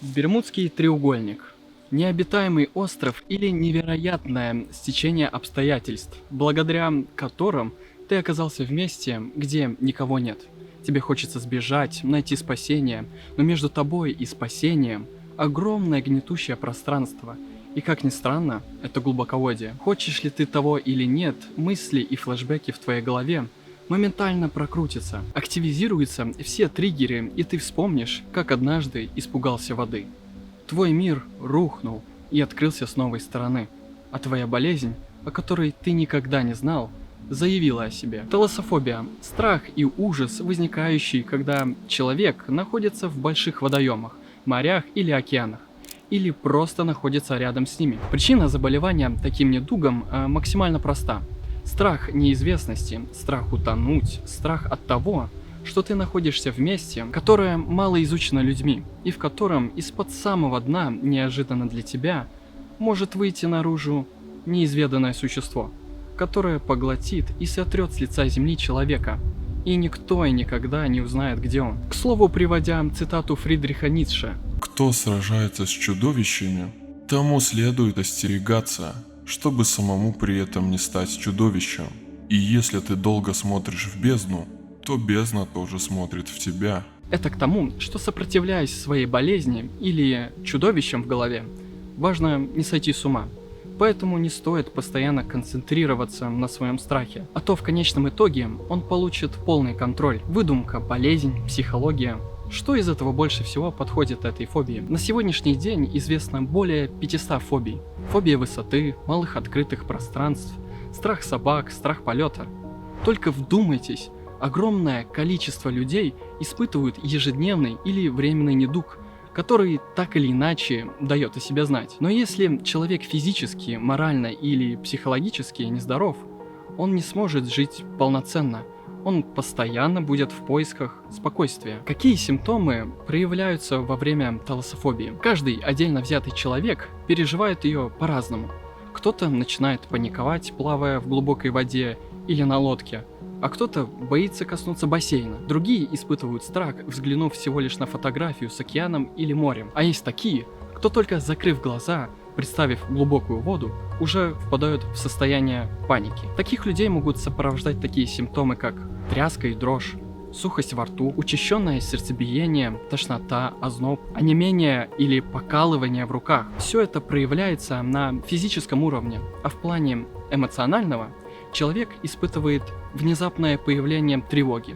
Бермудский треугольник. Необитаемый остров или невероятное стечение обстоятельств, благодаря которым ты оказался в месте, где никого нет. Тебе хочется сбежать, найти спасение, но между тобой и спасением огромное гнетущее пространство. И как ни странно, это глубоководие. Хочешь ли ты того или нет, мысли и флешбеки в твоей голове моментально прокрутятся. Активизируются все триггеры, и ты вспомнишь, как однажды испугался воды. Твой мир рухнул и открылся с новой стороны, а твоя болезнь, о которой ты никогда не знал, заявила о себе. Талассофобия – страх и ужас, возникающий, когда человек находится в больших водоемах, морях или океанах, или просто находится рядом с ними. Причина заболевания таким недугом максимально проста. Страх неизвестности, страх утонуть, страх от того, что ты находишься в месте, которое мало изучено людьми, и в котором из-под самого дна, неожиданно для тебя, может выйти наружу неизведанное существо, которое поглотит и сотрет с лица земли человека, и никто и никогда не узнает, где он. К слову, приводя цитату Фридриха Ницше: Кто сражается с чудовищами, тому следует остерегаться, чтобы самому при этом не стать чудовищем. И если ты долго смотришь в бездну, то бездна тоже смотрит в тебя. это к тому, что, сопротивляясь своей болезни или чудовищам в голове, важно не сойти с ума. Поэтому не стоит постоянно концентрироваться на своем страхе, а то в конечном итоге он получит полный контроль. Выдумка, болезнь, психология. Что из этого больше всего подходит этой фобии? На сегодняшний день известно более 500 фобий. Фобия высоты, малых открытых пространств, страх собак, страх полета. Только вдумайтесь, огромное количество людей испытывают ежедневный или временный недуг, который так или иначе дает о себе знать. Но если человек физически, морально или психологически нездоров, он не сможет жить полноценно. Он постоянно будет в поисках спокойствия. Какие симптомы проявляются во время талассофобии? Каждый отдельно взятый человек переживает ее по-разному. Кто-то начинает паниковать, плавая в глубокой воде или на лодке, а кто-то боится коснуться бассейна. Другие испытывают страх, взглянув всего лишь на фотографию с океаном или морем. А есть такие, кто только закрыв глаза, представив глубокую воду, уже впадают в состояние паники. Таких людей могут сопровождать такие симптомы, как тряска и дрожь, сухость во рту, учащенное сердцебиение, тошнота, озноб, онемение или покалывание в руках. Все это проявляется на физическом уровне, а в плане эмоционального человек испытывает внезапное появление тревоги,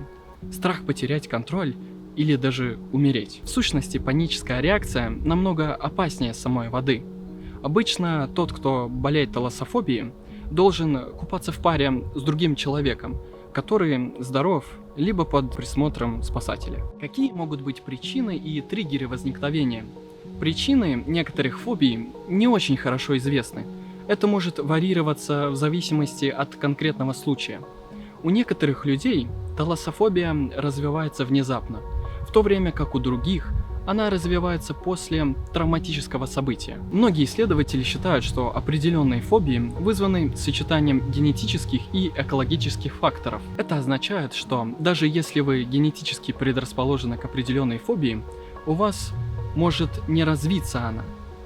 страх потерять контроль или даже умереть. В сущности, паническая реакция намного опаснее самой воды. Обычно тот, кто болеет талассофобией, должен купаться в паре с другим человеком, который здоров, либо под присмотром спасателя. Какие могут быть причины и триггеры возникновения? Причины некоторых фобий не очень хорошо известны. Это может варьироваться в зависимости от конкретного случая. У некоторых людей талассофобия развивается внезапно, в то время как у других она развивается после травматического события. Многие исследователи считают, что определенные фобии вызваны сочетанием генетических и экологических факторов. Это означает, что даже если вы генетически предрасположены к определенной фобии, у вас может не развиться она,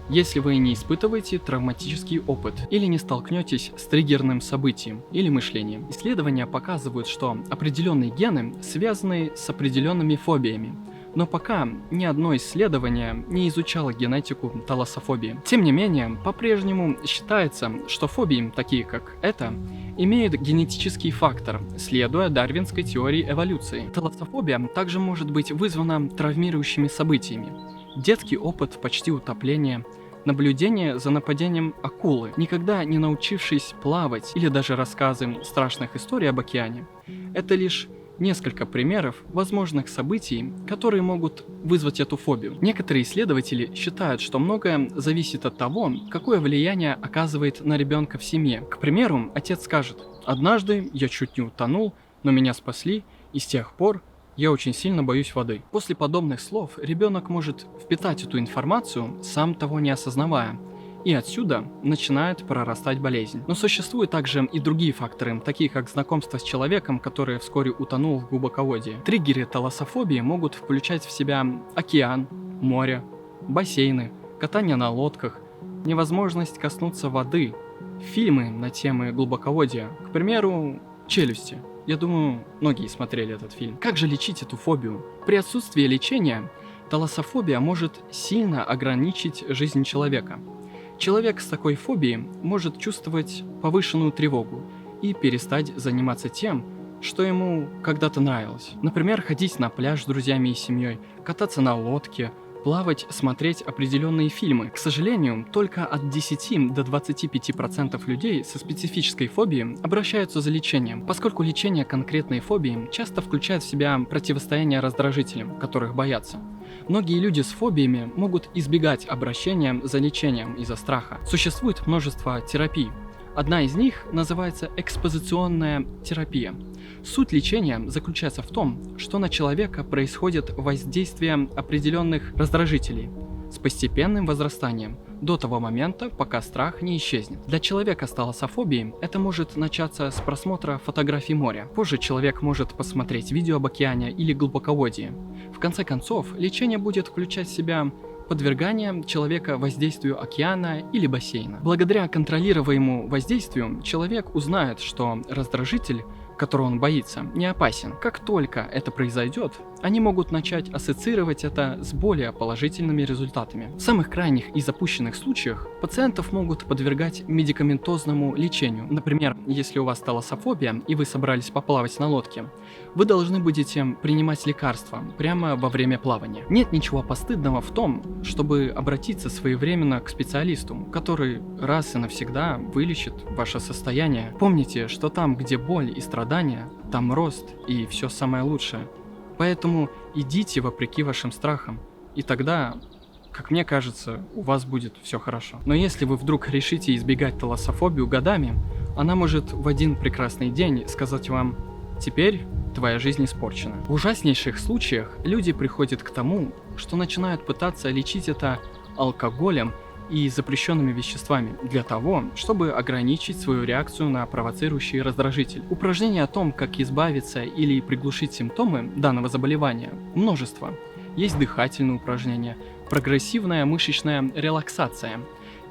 если вы не испытываете травматический опыт или не столкнетесь с триггерным событием или мышлением. Исследования показывают, что определенные гены связаны с определенными фобиями, но пока ни одно исследование не изучало генетику талассофобии. Тем не менее, по-прежнему считается, что фобии, такие как эта, имеют генетический фактор, следуя дарвинской теории эволюции. Талассофобия также может быть вызвана травмирующими событиями. Детский опыт почти утопления, наблюдение за нападением акулы, никогда не научившись плавать, или даже рассказы страшных историй об океане. Это лишь несколько примеров возможных событий, которые могут вызвать эту фобию. Некоторые исследователи считают, что многое зависит от того, какое влияние оказывает на ребенка в семье. К примеру, отец скажет: «Однажды я чуть не утонул, но меня спасли, и с тех пор я очень сильно боюсь воды». После подобных слов ребенок может впитать эту информацию, сам того не осознавая, и отсюда начинает прорастать болезнь. Но существуют также и другие факторы, такие как знакомство с человеком, который вскоре утонул в глубоководье. Триггеры талассофобии могут включать в себя океан, море, бассейны, катание на лодках, невозможность коснуться воды, фильмы на темы глубоководья, к примеру, «Челюсти». Я думаю, многие смотрели этот фильм. Как же лечить эту фобию? При отсутствии лечения талассофобия может сильно ограничить жизнь человека. Человек с такой фобией может чувствовать повышенную тревогу и перестать заниматься тем, что ему когда-то нравилось. Например, ходить на пляж с друзьями и семьей, кататься на лодке, плавать, смотреть определенные фильмы. К сожалению, только от 10 до 25% людей со специфической фобией обращаются за лечением, поскольку лечение конкретной фобии часто включает в себя противостояние раздражителям, которых боятся. Многие люди с фобиями могут избегать обращения за лечением из-за страха. Существует множество терапий. Одна из них называется экспозиционная терапия. Суть лечения заключается в том, что на человека происходит воздействие определенных раздражителей с постепенным возрастанием до того момента, пока страх не исчезнет. Для человека с талассофобией это может начаться с просмотра фотографий моря. Позже человек может посмотреть видео об океане или глубоководье. В конце концов, лечение будет включать в себя подвергание человека воздействию океана или бассейна. Благодаря контролируемому воздействию человек узнает, что раздражитель, которого он боится, не опасен. Как только это произойдет, они могут начать ассоциировать это с более положительными результатами. В самых крайних и запущенных случаях пациентов могут подвергать медикаментозному лечению. Например, если у вас талассофобия и вы собрались поплавать на лодке, вы должны будете принимать лекарства прямо во время плавания. Нет ничего постыдного в том, чтобы обратиться своевременно к специалисту, который раз и навсегда вылечит ваше состояние. Помните, что там, где боль и страдания, там рост и все самое лучшее. Поэтому идите вопреки вашим страхам, и тогда, как мне кажется, у вас будет все хорошо. Но если вы вдруг решите избегать талассофобию годами, она может в один прекрасный день сказать вам: «Теперь твоя жизнь испорчена». В ужаснейших случаях люди приходят к тому, что начинают пытаться лечить это алкоголем и запрещенными веществами для того, чтобы ограничить свою реакцию на провоцирующий раздражитель. Упражнения о том, как избавиться или приглушить симптомы данного заболевания, множество. Есть дыхательные упражнения, прогрессивная мышечная релаксация,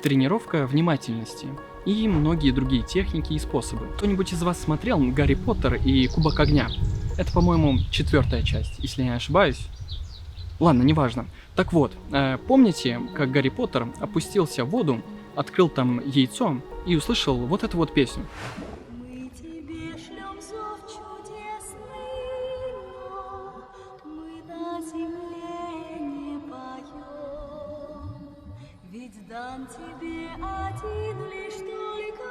тренировка внимательности и многие другие техники и способы. Кто-нибудь из вас смотрел «Гарри Поттер и Кубок огня»? Это, по-моему, 4-я часть, если я не ошибаюсь. Ладно, неважно. Так вот, помните, как Гарри Поттер опустился в воду, открыл там яйцо и услышал вот эту вот песню? Мы тебе шлем зов чудесный, но мы на земле не поем. Ведь дан тебе один лишь только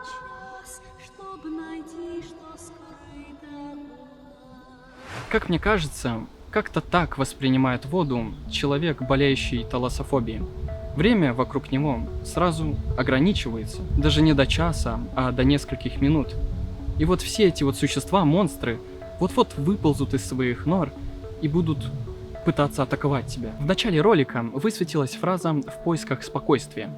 час, чтобы найти, что скрыто у нас. Как мне кажется, как-то так воспринимает воду человек, болеющий талассофобией. Время вокруг него сразу ограничивается, даже не до часа, а до нескольких минут. И вот все эти вот существа, монстры, вот-вот выползут из своих нор и будут пытаться атаковать тебя. В начале ролика высветилась фраза «в поисках спокойствия».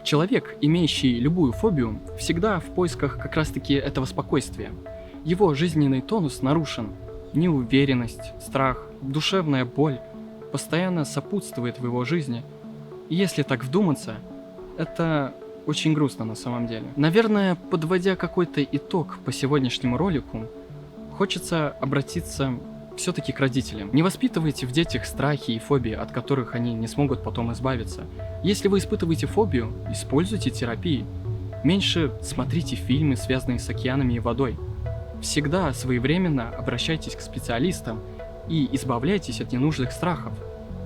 Человек, имеющий любую фобию, всегда в поисках как раз-таки этого спокойствия. Его жизненный тонус нарушен. Неуверенность, страх, душевная боль постоянно сопутствует в его жизни. И если так вдуматься, это очень грустно на самом деле. Наверное, подводя какой-то итог по сегодняшнему ролику, хочется обратиться все-таки к родителям. Не воспитывайте в детях страхи и фобии, от которых они не смогут потом избавиться. Если вы испытываете фобию, используйте терапии. Меньше смотрите фильмы, связанные с океанами и водой. Всегда своевременно обращайтесь к специалистам и избавляйтесь от ненужных страхов.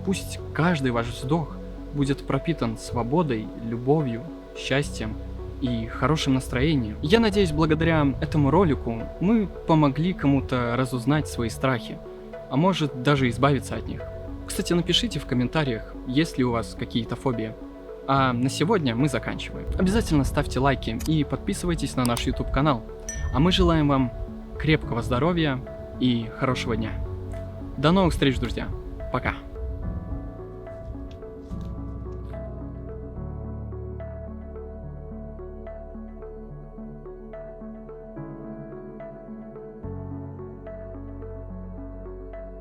Пусть каждый ваш вздох будет пропитан свободой, любовью, счастьем и хорошим настроением. Я надеюсь, благодаря этому ролику мы помогли кому-то разузнать свои страхи, а может даже избавиться от них. Кстати, напишите в комментариях, есть ли у вас какие-то фобии. А на сегодня мы заканчиваем. Обязательно ставьте лайки и подписывайтесь на наш YouTube канал. А мы желаем вам крепкого здоровья и хорошего дня. До новых встреч, друзья. Пока.